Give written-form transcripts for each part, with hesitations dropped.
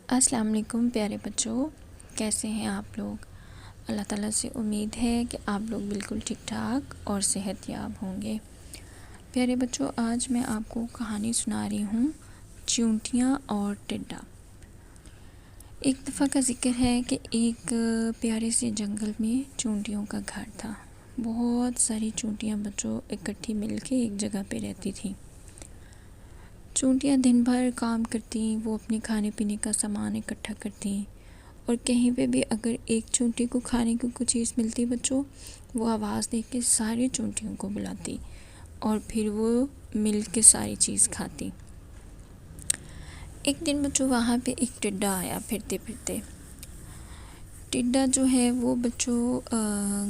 السلام علیکم پیارے بچوں، کیسے ہیں آپ لوگ؟ اللہ تعالیٰ سے امید ہے کہ آپ لوگ بالکل ٹھیک ٹھاک اور صحت یاب ہوں گے۔ پیارے بچوں، آج میں آپ کو کہانی سنا رہی ہوں، چیونٹیاں اور ٹڈا۔ ایک دفعہ کا ذکر ہے کہ ایک پیارے سے جنگل میں چونٹیوں کا گھر تھا۔ بہت ساری چونٹیاں بچوں اکٹھی مل کے ایک جگہ پہ رہتی تھیں۔ چونٹیاں دن بھر کام کرتیں، وہ اپنے کھانے پینے کا سامان اکٹھا کرتیں، اور کہیں پہ بھی اگر ایک چونٹی کو کھانے کی کوئی چیز ملتی بچوں، وہ آواز دے کے ساری چونٹیوں کو بلاتی اور پھر وہ مل کے ساری چیز کھاتی۔ ایک دن بچوں وہاں پہ ایک ٹڈا آیا پھرتے پھرتے۔ ٹڈا جو ہے وہ بچوں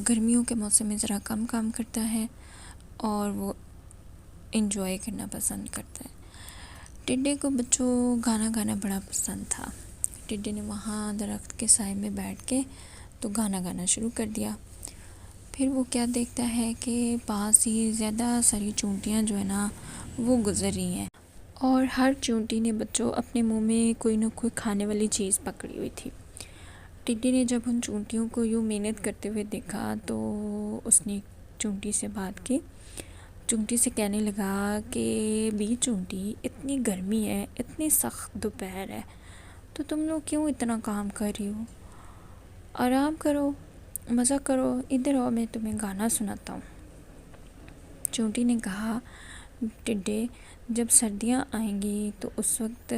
گرمیوں کے موسم میں ذرا کم کام کرتا ہے اور وہ انجوائے کرنا پسند کرتا ہے۔ ٹڈے کو بچوں گانا گانا بڑا پسند تھا۔ ٹڈے نے وہاں درخت کے سائے میں بیٹھ کے تو گانا گانا شروع کر دیا۔ پھر وہ کیا دیکھتا ہے کہ پاس ہی زیادہ ساری چونٹیاں جو ہے نا وہ گزر رہی ہیں، اور ہر چونٹی نے بچوں اپنے منہ میں کوئی نہ کوئی کھانے والی چیز پکڑی ہوئی تھی۔ ٹڈے نے جب ان چونٹیوں کو یوں محنت کرتے ہوئے دیکھا تو اس نے چونٹی سے بات کی، چونٹی سے کہنے لگا کہ بی چونٹی، اتنی گرمی ہے، اتنی سخت دوپہر ہے، تو تم لوگ کیوں اتنا کام کر رہی ہو؟ آرام کرو، مزہ کرو، ادھر آؤ میں تمہیں گانا سناتا ہوں۔ چونٹی نے کہا، ٹڈے، جب سردیاں آئیں گی تو اس وقت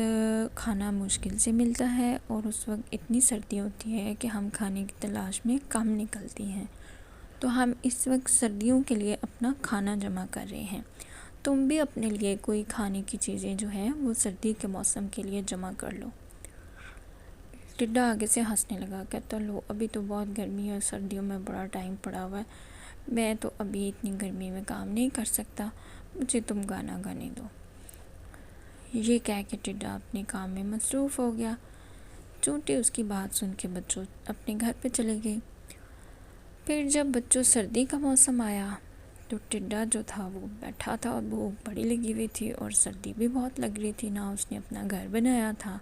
کھانا مشکل سے ملتا ہے، اور اس وقت اتنی سردی ہوتی ہے کہ ہم کھانے کی تلاش میں کم نکلتی ہیں، تو ہم اس وقت سردیوں کے لیے اپنا کھانا جمع کر رہے ہیں۔ تم بھی اپنے لیے کوئی کھانے کی چیزیں جو ہیں وہ سردی کے موسم کے لیے جمع کر لو۔ ٹڈا آگے سے ہنسنے لگا، کہتا، لو ابھی تو بہت گرمی ہے، سردیوں میں بڑا ٹائم پڑا ہوا ہے، میں تو ابھی اتنی گرمی میں کام نہیں کر سکتا، مجھے تم گانا گانے دو۔ یہ کہہ کے ٹڈا اپنے کام میں مصروف ہو گیا۔ چونٹی اس کی بات سن کے بچوں اپنے گھر پہ چلے گئے۔ پھر جب بچوں سردی کا موسم آیا تو ٹڈا جو تھا وہ بیٹھا تھا، اور بھوک بڑی لگی ہوئی تھی اور سردی بھی بہت لگ رہی تھی، نہ اس نے اپنا گھر بنایا تھا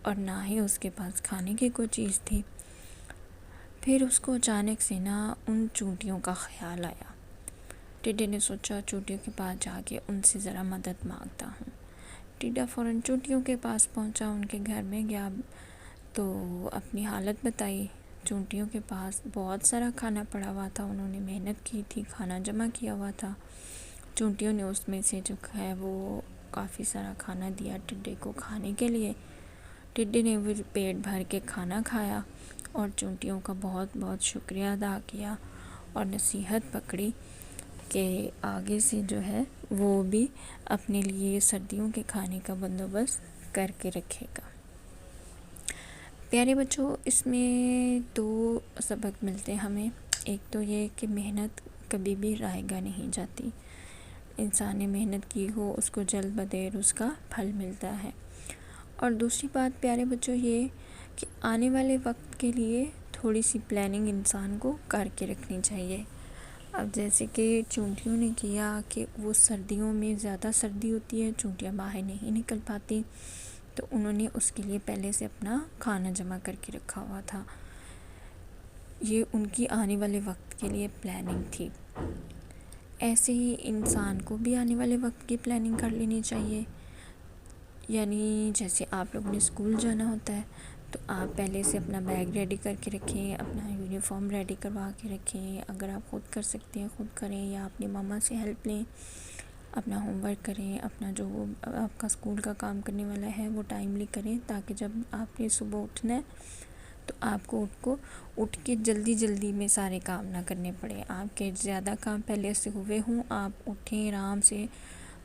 اور نہ ہی اس کے پاس کھانے کی کوئی چیز تھی۔ پھر اس کو اچانک سے ان چونٹیوں کا خیال آیا۔ ٹڈے نے سوچا چونٹیوں کے پاس جا کے ان سے ذرا مدد مانگتا ہوں۔ ٹڈا فوراً چونٹیوں کے پاس پہنچا، ان کے گھر میں گیا تو اپنی حالت بتائی۔ چونٹیوں کے پاس بہت سارا کھانا پڑا ہوا تھا، انہوں نے محنت کی تھی، کھانا جمع کیا ہوا تھا۔ چونٹیوں نے اس میں سے جو ہے وہ کافی سارا کھانا دیا ٹڈے کو کھانے کے لیے۔ ٹڈے نے وہ پیٹ بھر کے کھانا کھایا اور چونٹیوں کا بہت بہت شکریہ ادا کیا، اور نصیحت پکڑی کہ آگے سے جو ہے وہ بھی اپنے لیے سردیوں کے کھانے کا بندوبست کر کے رکھے گا۔ پیارے بچوں، اس میں دو سبق ملتے ہیں ہمیں۔ ایک تو یہ کہ محنت کبھی بھی رائے گاہ نہیں جاتی، انسان نے محنت کی ہو اس کو جلد بدیر اس کا پھل ملتا ہے۔ اور دوسری بات پیارے بچوں یہ کہ آنے والے وقت کے لیے تھوڑی سی پلاننگ انسان کو کر کے رکھنی چاہیے۔ اب جیسے کہ چونٹیوں نے کیا کہ وہ سردیوں میں زیادہ سردی ہوتی ہے، چونٹیاں باہر نہیں نکل پاتی، تو انہوں نے اس کے لیے پہلے سے اپنا کھانا جمع کر کے رکھا ہوا تھا۔ یہ ان کی آنے والے وقت کے لیے پلاننگ تھی۔ ایسے ہی انسان کو بھی آنے والے وقت کی پلاننگ کر لینی چاہیے۔ یعنی جیسے آپ لوگ نے اسکول جانا ہوتا ہے تو آپ پہلے سے اپنا بیگ ریڈی کر کے رکھیں، اپنا یونیفارم ریڈی کروا کے رکھیں، اگر آپ خود کر سکتے ہیں خود کریں یا اپنی ماما سے ہیلپ لیں، اپنا ہوم ورک کریں، اپنا جو آپ کا اسکول کا کام کرنے والا ہے وہ ٹائملی کریں، تاکہ جب آپ نے صبح اٹھنا ہے تو آپ کو اٹھ کے جلدی جلدی میں سارے کام نہ کرنے پڑے، آپ کے زیادہ کام پہلے سے ہوئے ہوں، آپ اٹھیں آرام سے،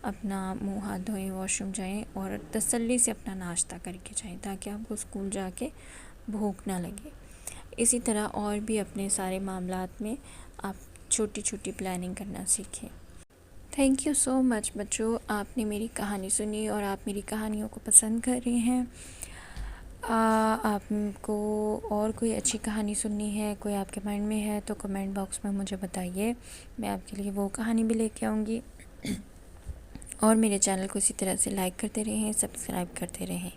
اپنا منہ ہاتھ دھوئیں، واش روم جائیں اور تسلی سے اپنا ناشتہ کر کے جائیں، تاکہ آپ کو اسکول جا کے بھوک نہ لگے۔ اسی طرح اور بھی اپنے سارے معاملات میں آپ چھوٹی چھوٹی پلاننگ کرنا سیکھیں۔ تھینک یو سو مچ بچوں، آپ نے میری کہانی سنی اور آپ میری کہانیوں کو پسند کر رہے ہیں۔ آپ کو اور کوئی اچھی کہانی سننی ہے، کوئی آپ کے مائنڈ میں ہے تو کمنٹ باکس میں مجھے بتائیے، میں آپ کے لیے وہ کہانی بھی لے کے آؤں گی۔ اور میرے چینل کو اسی طرح سے لائک کرتے رہیں، سبسکرائب کرتے رہیں۔